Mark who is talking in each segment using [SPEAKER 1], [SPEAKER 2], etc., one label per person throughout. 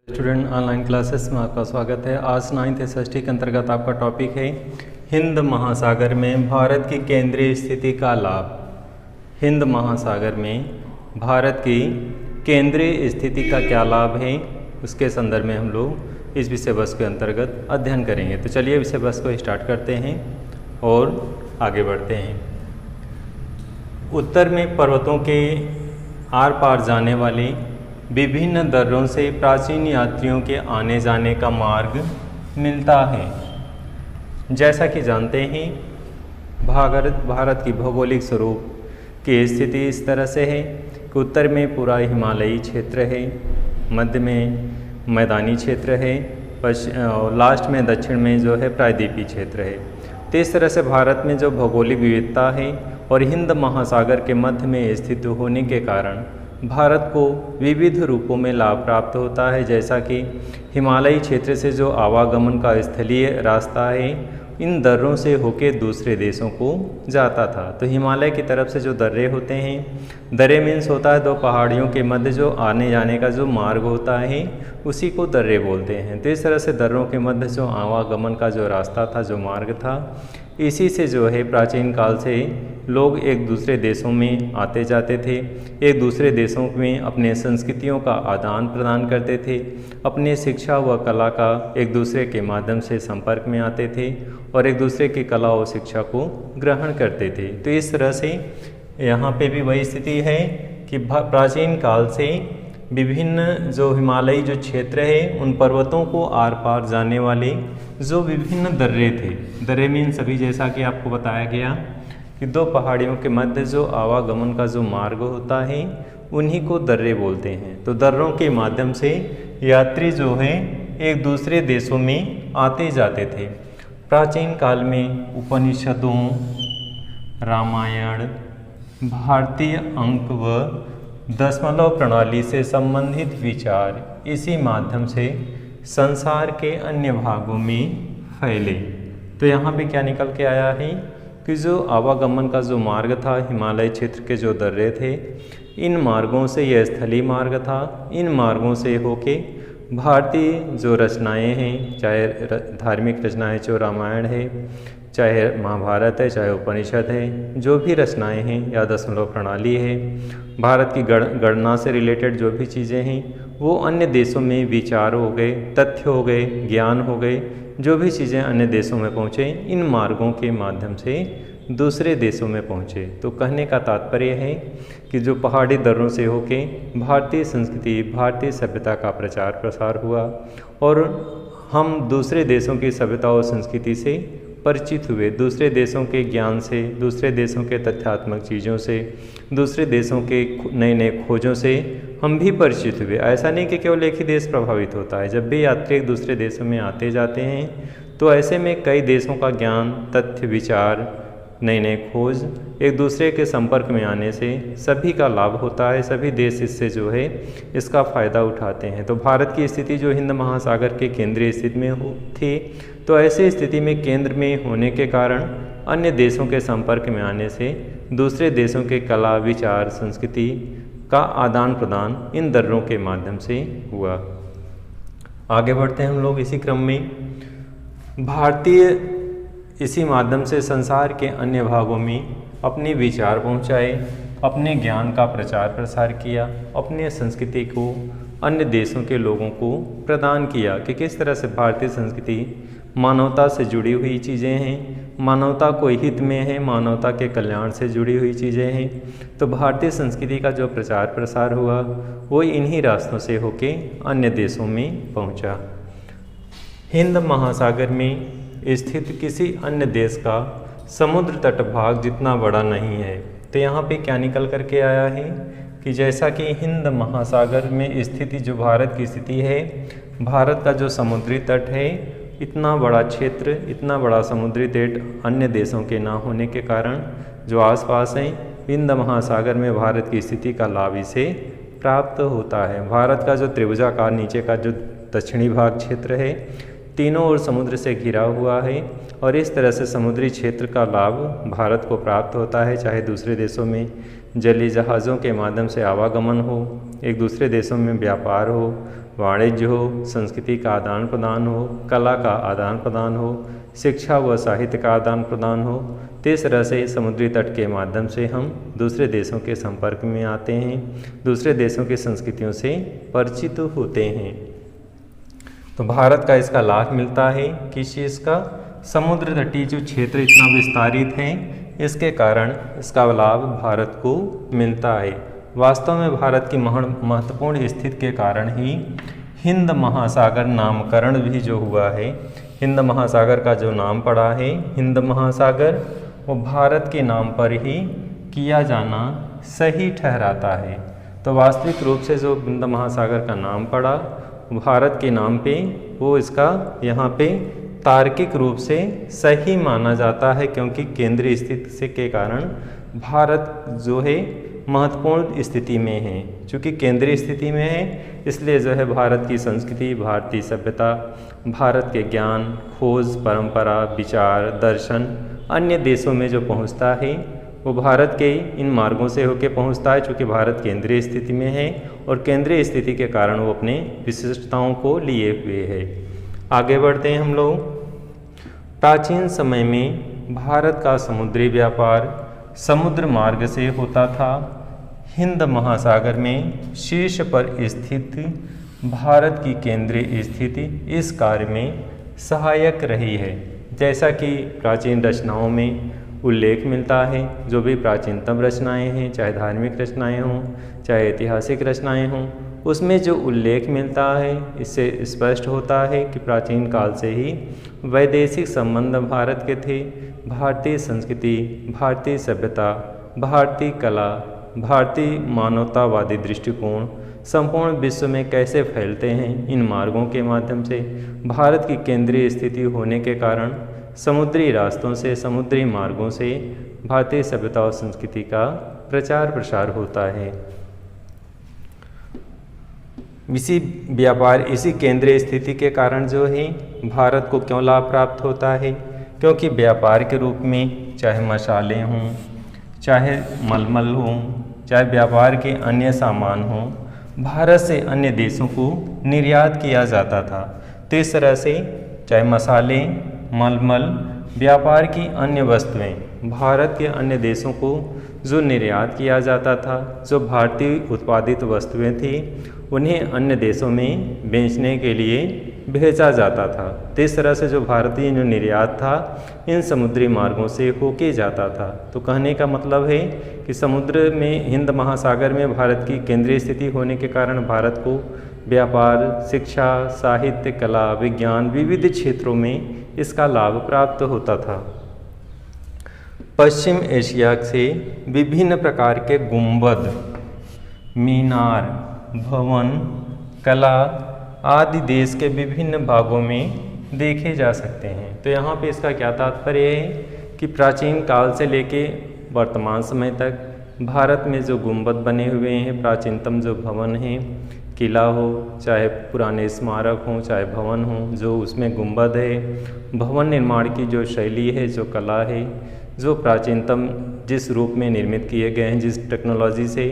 [SPEAKER 1] Student online classes में आपका स्वागत है। आज 9th SST के अंतर्गत आपका टॉपिक है हिंद महासागर में भारत की केंद्रीय स्थिति का लाभ। हिंद महासागर में भारत की केंद्रीय स्थिति का क्या लाभ है, उसके संदर्भ में हम लोग इस विषय वस्तु के अंतर्गत अध्ययन करेंगे। तो चलिए विषय वस्तु को स्टार्ट करते हैं और आगे बढ़ते हैं। उत्तर में पर्वतों के आर पार जाने वाली विभिन्न दर्रों से प्राचीन यात्रियों के आने जाने का मार्ग मिलता है। जैसा कि जानते हैं, भारत की भौगोलिक स्वरूप की स्थिति इस तरह से है कि उत्तर में पूरा हिमालयी क्षेत्र है, मध्य में मैदानी क्षेत्र है, और लास्ट में दक्षिण में जो है प्रायद्वीपीय क्षेत्र है। तो इस तरह से भारत में जो भौगोलिक विविधता है और हिंद महासागर के मध्य में स्थित होने के कारण भारत को विविध रूपों में लाभ प्राप्त होता है। जैसा कि हिमालयी क्षेत्र से जो आवागमन का स्थलीय रास्ता है, इन दर्रों से होकर दूसरे देशों को जाता था। तो हिमालय की तरफ से जो दर्रे होते हैं, दर्रे मीन्स होता है दो पहाड़ियों के मध्य जो आने जाने का जो मार्ग होता है, उसी को दर्रे बोलते हैं। तो इस तरह से दर्रों के मध्य जो आवागमन का जो रास्ता था, जो मार्ग था, इसी से जो है प्राचीन काल से लोग एक दूसरे देशों में आते जाते थे, एक दूसरे देशों में अपने संस्कृतियों का आदान प्रदान करते थे, अपने शिक्षा व कला का एक दूसरे के माध्यम से संपर्क में आते थे और एक दूसरे की कला और शिक्षा को ग्रहण करते थे। तो इस तरह से यहाँ पे भी वही स्थिति है कि प्राचीन काल से विभिन्न जो हिमालयी जो क्षेत्र है, उन पर्वतों को आर पार जाने वाले जो विभिन्न दर्रे थे, दर्रे मीन सभी जैसा कि आपको बताया गया कि दो पहाड़ियों के मध्य जो आवागमन का जो मार्ग होता है, उन्हीं को दर्रे बोलते हैं। तो दर्रों के माध्यम से यात्री जो है एक दूसरे देशों में आते जाते थे। प्राचीन काल में उपनिषदों, रामायण, भारतीय अंक व दशमलव प्रणाली से संबंधित विचार इसी माध्यम से संसार के अन्य भागों में फैले। तो यहाँ पे क्या निकल के आया है कि जो आवागमन का जो मार्ग था, हिमालय क्षेत्र के जो दर्रे थे, इन मार्गों से यह स्थलीय मार्ग था। इन मार्गों से होके भारतीय जो रचनाएं हैं, चाहे धार्मिक रचनाएं जो रामायण है, चाहे महाभारत है, चाहे उपनिषद है, जो भी रचनाएं हैं या दशमलव प्रणाली है, भारत की गणना से रिलेटेड जो भी चीज़ें हैं, वो अन्य देशों में विचार हो गए, तथ्य हो गए, ज्ञान हो गए, जो भी चीज़ें अन्य देशों में पहुँचे, इन मार्गों के माध्यम से दूसरे देशों में पहुँचे। तो कहने का तात्पर्य है कि जो पहाड़ी दर्रों से होके भारतीय संस्कृति, भारतीय सभ्यता का प्रचार प्रसार हुआ और हम दूसरे देशों की सभ्यता और संस्कृति से परिचित हुए, दूसरे देशों के ज्ञान से, दूसरे देशों के तथ्यात्मक चीज़ों से, दूसरे देशों के नए नए खोजों से हम भी परिचित हुए। ऐसा नहीं कि केवल एक ही देश प्रभावित होता है। जब भी यात्री एक दूसरे देशों में आते जाते हैं, तो ऐसे में कई देशों का ज्ञान, तथ्य, विचार, नए नए खोज एक दूसरे के संपर्क में आने से सभी का लाभ होता है। सभी देश इससे जो है इसका फ़ायदा उठाते हैं। तो भारत की स्थिति जो हिंद महासागर के केंद्रीय स्थिति में थी, तो ऐसी स्थिति में केंद्र में होने के कारण अन्य देशों के संपर्क में आने से दूसरे देशों के कला, विचार, संस्कृति का आदान प्रदान इन दर्रों के माध्यम से हुआ। आगे बढ़ते हैं हम लोग इसी क्रम में। भारतीय इसी माध्यम से संसार के अन्य भागों में अपने विचार पहुंचाए, अपने ज्ञान का प्रचार प्रसार किया, अपने संस्कृति को अन्य देशों के लोगों को प्रदान किया कि किस तरह से भारतीय संस्कृति मानवता से जुड़ी हुई चीज़ें हैं, मानवता को हित में है, मानवता के कल्याण से जुड़ी हुई चीज़ें हैं। तो भारतीय संस्कृति का जो प्रचार प्रसार हुआ, वो इन्हीं रास्तों से होके अन्य देशों में पहुंचा। हिंद महासागर में स्थित किसी अन्य देश का समुद्र तट भाग जितना बड़ा नहीं है। तो यहाँ पे क्या निकल करके आया है कि जैसा कि हिंद महासागर में स्थिति जो भारत की स्थिति है, भारत का जो समुद्री तट है, इतना बड़ा क्षेत्र, इतना बड़ा समुद्री तट अन्य देशों के ना होने के कारण जो आसपास हैं, हिंद महासागर में भारत की स्थिति का लाभ इसे प्राप्त होता है। भारत का जो त्रिभुजाकार नीचे का जो दक्षिणी भाग क्षेत्र है, तीनों ओर समुद्र से घिरा हुआ है और इस तरह से समुद्री क्षेत्र का लाभ भारत को प्राप्त होता है। चाहे दूसरे देशों में जलीय जहाज़ों के माध्यम से आवागमन हो, एक दूसरे देशों में व्यापार हो, वाणिज्य हो, संस्कृति का आदान प्रदान हो, कला का आदान प्रदान हो, शिक्षा व साहित्य का आदान प्रदान हो। तीसरा से समुद्री तट के माध्यम से हम दूसरे देशों के संपर्क में आते हैं, दूसरे देशों की संस्कृतियों से परिचित होते हैं। तो भारत का इसका लाभ मिलता है। किस चीज़ का? समुद्र तटीय जो क्षेत्र इतना विस्तारित है, इसके कारण इसका लाभ भारत को मिलता है। वास्तव में भारत की महत्वपूर्ण स्थिति के कारण ही हिंद महासागर नामकरण भी जो हुआ है, हिंद महासागर का जो नाम पड़ा है हिंद महासागर, वो भारत के नाम पर ही किया जाना सही ठहराता है। तो वास्तविक रूप से जो हिंद महासागर का नाम पड़ा भारत के नाम पे, वो इसका यहाँ पे तार्किक रूप से सही माना जाता है, क्योंकि केंद्रीय स्थिति से के कारण भारत जो है महत्वपूर्ण स्थिति में है। चूँकि केंद्रीय स्थिति में है इसलिए जो है भारत की संस्कृति, भारतीय सभ्यता, भारत के ज्ञान, खोज, परंपरा, विचार, दर्शन अन्य देशों में जो पहुंचता है वो भारत के इन मार्गों से होकर पहुंचता है। चूँकि भारत केंद्रीय स्थिति में है और केंद्रीय स्थिति के कारण वो अपने विशिष्टताओं को लिए हुए है। आगे बढ़ते हैं हम लोग। प्राचीन समय में भारत का समुद्री व्यापार समुद्र मार्ग से होता था। हिंद महासागर में शीर्ष पर स्थित भारत की केंद्रीय स्थिति इस कार्य में सहायक रही है। जैसा कि प्राचीन रचनाओं में उल्लेख मिलता है, जो भी प्राचीनतम रचनाएं हैं, चाहे धार्मिक रचनाएं हों, चाहे ऐतिहासिक रचनाएं हों, उसमें जो उल्लेख मिलता है इससे स्पष्ट होता है कि प्राचीन काल से ही वैदेशिक संबंध भारत के थे। भारतीय संस्कृति, भारतीय सभ्यता, भारतीय कला, भारतीय मानवतावादी दृष्टिकोण संपूर्ण विश्व में कैसे फैलते हैं, इन मार्गों के माध्यम से भारत की केंद्रीय स्थिति होने के कारण समुद्री रास्तों से, समुद्री मार्गों से भारतीय सभ्यता और संस्कृति का प्रचार प्रसार होता है। इसी व्यापार, इसी केंद्रीय स्थिति के कारण जो है भारत को क्यों लाभ प्राप्त होता है? क्योंकि व्यापार के रूप में चाहे मसाले हों, चाहे मलमल हों, चाहे व्यापार के अन्य सामान हों, भारत से अन्य देशों को निर्यात किया जाता था। तो इस तरह से चाहे मसाले, मलमल, व्यापार की अन्य वस्तुएं भारत के अन्य देशों को जो निर्यात किया जाता था, जो भारतीय उत्पादित वस्तुएं थी, उन्हें अन्य देशों में बेचने के लिए भेजा जाता था। तो इस तरह से जो भारतीय जो निर्यात था इन समुद्री मार्गों से होके जाता था। तो कहने का मतलब है कि समुद्र में, हिंद महासागर में भारत की केंद्रीय स्थिति होने के कारण भारत को व्यापार, शिक्षा, साहित्य, कला, विज्ञान विविध क्षेत्रों में इसका लाभ प्राप्त होता था। पश्चिम एशिया से विभिन्न प्रकार के गुंबद, मीनार, भवन, कला आदि देश के विभिन्न भागों में देखे जा सकते हैं। तो यहाँ पे इसका क्या तात्पर्य है कि प्राचीन काल से लेके वर्तमान समय तक भारत में जो गुंबद बने हुए हैं, प्राचीनतम जो भवन हैं, किला हो, चाहे पुराने स्मारक हों, चाहे भवन हों, जो उसमें गुंबद है, भवन निर्माण की जो शैली है, जो कला है, जो प्राचीनतम जिस रूप में निर्मित किए गए हैं, जिस टेक्नोलॉजी से,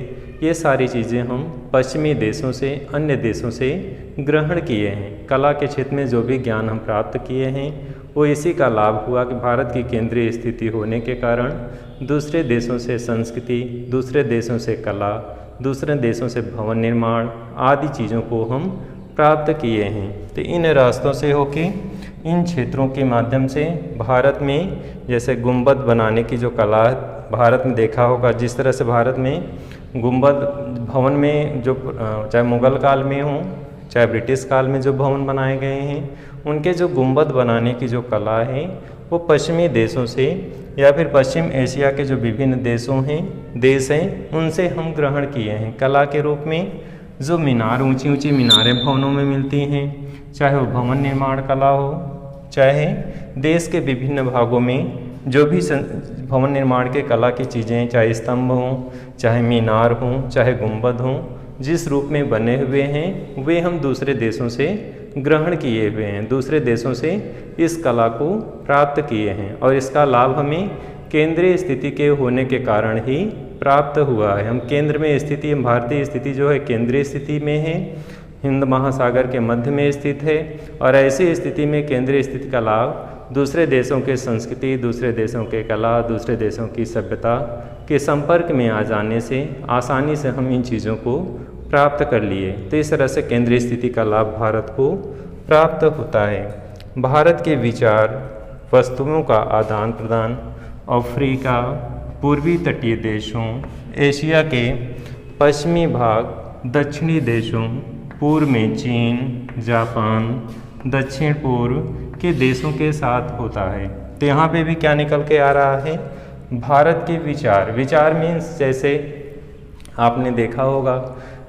[SPEAKER 1] ये सारी चीज़ें हम पश्चिमी देशों से, अन्य देशों से ग्रहण किए हैं। कला के क्षेत्र में जो भी ज्ञान हम प्राप्त किए हैं वो इसी का लाभ हुआ कि भारत की केंद्रीय स्थिति होने के कारण दूसरे देशों से संस्कृति, दूसरे देशों से कला, दूसरे देशों से भवन निर्माण आदि चीज़ों को हम प्राप्त किए हैं। तो इन रास्तों से होके, इन क्षेत्रों के माध्यम से भारत में जैसे गुंबद बनाने की जो कला भारत में देखा होगा, जिस तरह से भारत में गुंबद भवन में जो चाहे मुग़ल काल में हो, चाहे ब्रिटिश काल में जो भवन बनाए गए हैं, उनके जो गुंबद बनाने की जो कला है वो पश्चिमी देशों से या फिर पश्चिम एशिया के जो विभिन्न देश हैं उनसे हम ग्रहण किए हैं। कला के रूप में जो मीनार, ऊंची ऊंची मीनारें भवनों में मिलती हैं, चाहे वो भवन निर्माण कला हो, चाहे देश के विभिन्न भागों में जो भी भवन निर्माण के कला की चीज़ें, चाहे स्तंभ हों, चाहे मीनार हों, चाहे गुंबद हों, जिस रूप में बने हुए हैं वे हम दूसरे देशों से ग्रहण किए हुए हैं, दूसरे देशों से इस कला को प्राप्त किए हैं और इसका लाभ हमें केंद्रीय स्थिति के होने के कारण ही प्राप्त हुआ है। हम केंद्र में स्थिति, भारतीय स्थिति जो है केंद्रीय स्थिति में है, हिंद महासागर के मध्य में स्थित है और ऐसी स्थिति में केंद्रीय स्थिति का लाभ दूसरे देशों के संस्कृति, दूसरे देशों के कला, दूसरे देशों की सभ्यता के संपर्क में आ जाने से आसानी से हम इन चीज़ों को प्राप्त कर लिए। तो इस तरह से केंद्रीय स्थिति का लाभ भारत को प्राप्त होता है। भारत के विचार, वस्तुओं का आदान प्रदान अफ्रीका, पूर्वी तटीय देशों, एशिया के पश्चिमी भाग, दक्षिणी देशों, पूर्व में चीन, जापान, दक्षिण पूर्व के देशों के साथ होता है। तो यहाँ पे भी क्या निकल के आ रहा है, भारत के विचार मीन्स जैसे आपने देखा होगा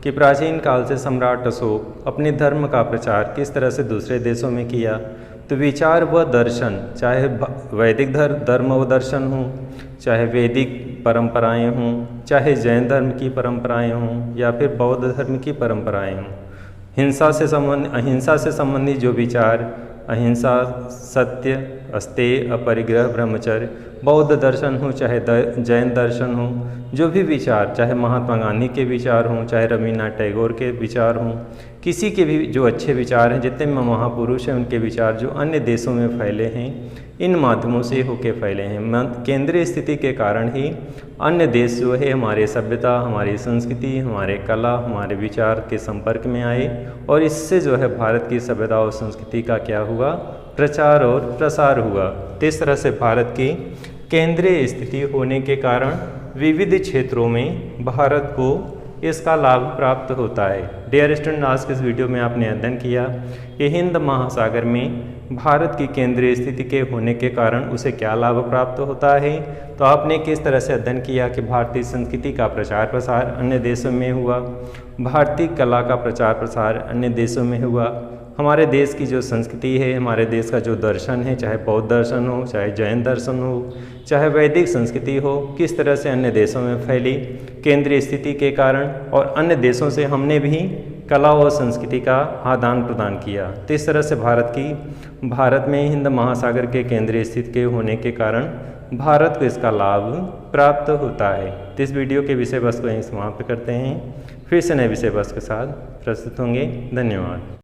[SPEAKER 1] कि प्राचीन काल से सम्राट अशोक अपने धर्म का प्रचार किस तरह से दूसरे देशों में किया। तो विचार व दर्शन, चाहे वैदिक धर्म व दर्शन हो, चाहे वैदिक परंपराएं हों, चाहे जैन धर्म की परंपराएं हों या फिर बौद्ध धर्म की परंपराएं हों, अहिंसा से संबंधित जो विचार, अहिंसा, सत्य, अस्तेय, अपरिग्रह, ब्रह्मचर्य, बौद्ध दर्शन हो चाहे जैन दर्शन हो, जो भी विचार, चाहे महात्मा गांधी के विचार हों, चाहे रवीन्द्रनाथ टैगोर के विचार हों, किसी के भी जो अच्छे विचार हैं, जितने महापुरुष हैं उनके विचार जो अन्य देशों में फैले हैं, इन माध्यमों से होके फैले हैं। केंद्रीय स्थिति के कारण ही अन्य देश जो है हमारे सभ्यता, हमारी संस्कृति, हमारे कला, हमारे विचार के संपर्क में आए और इससे जो है भारत की सभ्यता और संस्कृति का क्या हुआ, प्रचार और प्रसार हुआ। तो इस तरह से भारत की केंद्रीय स्थिति होने के कारण विविध क्षेत्रों में भारत को इसका लाभ प्राप्त होता है। डियर स्टूडेंट, आज के इस वीडियो में आपने अध्ययन किया कि हिंद महासागर में भारत की केंद्रीय स्थिति के होने के कारण उसे क्या लाभ प्राप्त होता है। तो आपने किस तरह से अध्ययन किया कि भारतीय संस्कृति का प्रचार प्रसार अन्य देशों में हुआ, भारतीय कला का प्रचार प्रसार अन्य देशों में हुआ, हमारे देश की जो संस्कृति है, हमारे देश का जो दर्शन है, चाहे बौद्ध दर्शन हो, चाहे जैन दर्शन हो, चाहे वैदिक संस्कृति हो, किस तरह से अन्य देशों में फैली केंद्रीय स्थिति के कारण और अन्य देशों से हमने भी कला और संस्कृति का आदान प्रदान किया। तो इस तरह से भारत में हिंद महासागर के केंद्रीय स्थिति के होने के कारण भारत को इसका लाभ प्राप्त होता है। तो इस वीडियो के विषय वस्तु को यहीं समाप्त करते हैं। फिर से नए विषय वस्तु के साथ प्रस्तुत होंगे। धन्यवाद।